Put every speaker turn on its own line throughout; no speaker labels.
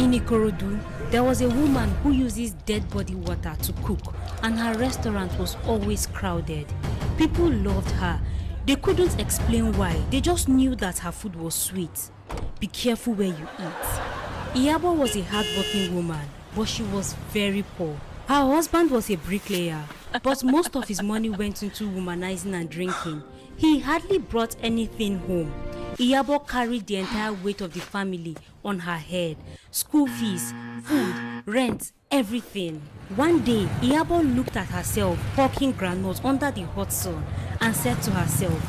In Ikorodu, there was a woman who uses dead body water to cook, and her restaurant was always crowded. People loved her. They couldn't explain why, they just knew that her food was sweet. Be careful where you eat. Iyabo was a hardworking woman, but she was very poor. Her husband was a bricklayer, but most of his money went into womanizing and drinking. He hardly brought anything home. Iyabo carried the entire weight of the family on her head. School fees, food, rent, everything. One day, Iyabo looked at herself hawking groundnuts under the hot sun and said to herself,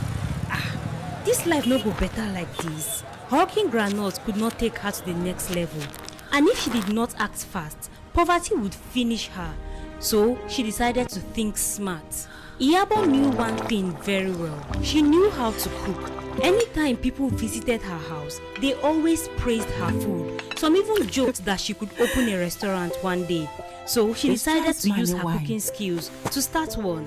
this life no go better like this. Hawking groundnuts could not take her to the next level. And if she did not act fast, poverty would finish her. So she decided to think smart. Iyabo knew one thing very well. She knew how to cook. Anytime people visited her house, they always praised her food. Some even joked that she could open a restaurant one day. So she decided to use her cooking skills to start one.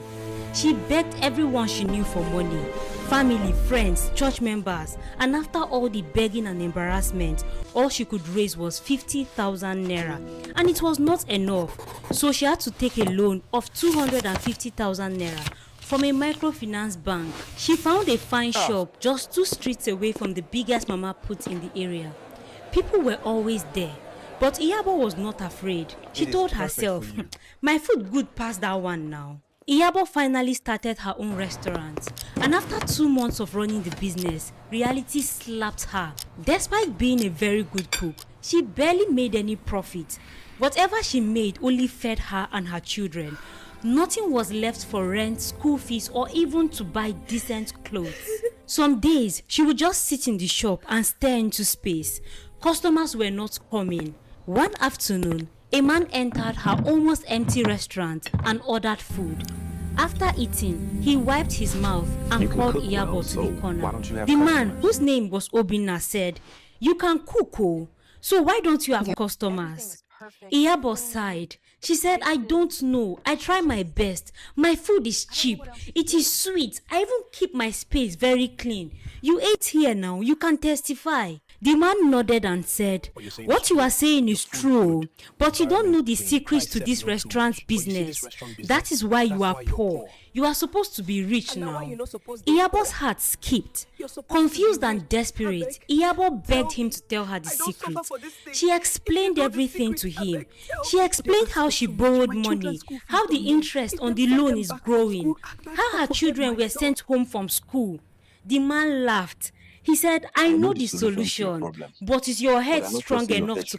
She begged everyone she knew for money. Family, friends, church members, and after all the begging and embarrassment, all she could raise was 50,000 naira, and it was not enough. So she had to take a loan of 250,000 naira from a microfinance bank. She found a fine shop just 2 streets away from the biggest mama put in the area. People were always there, but Iyabo was not afraid. She told herself, my food good past that one now. Iyabo finally started her own restaurant, and after 2 months of running the business, reality slapped her. Despite being a very good cook, she barely made any profit. Whatever she made only fed her and her children. Nothing was left for rent, school fees, or even to buy decent clothes. Some days, she would just sit in the shop and stare into space. Customers were not coming. One afternoon, a man entered her almost empty restaurant and ordered food. After eating, he wiped his mouth and called Iyabo to the corner. The man, whose name was Obinna, said, "You can cook, oh, so why don't you have customers?" Iyabo sighed. She said, "I don't know. I try my best. My food is cheap. It is sweet. I even keep my space very clean. You ate here now. You can testify." The man nodded and said, "What you are saying is true, but you don't know the secrets to this restaurant business. That is why you are poor. You are supposed to be rich now." Iyabo's heart skipped. Confused and desperate, Iyabo begged him to tell her the secret. She explained everything to him. She explained how she borrowed money, how the interest on the loan is growing, how her children were sent home from school. The man laughed. He said, "I know the solution, but is your head strong enough to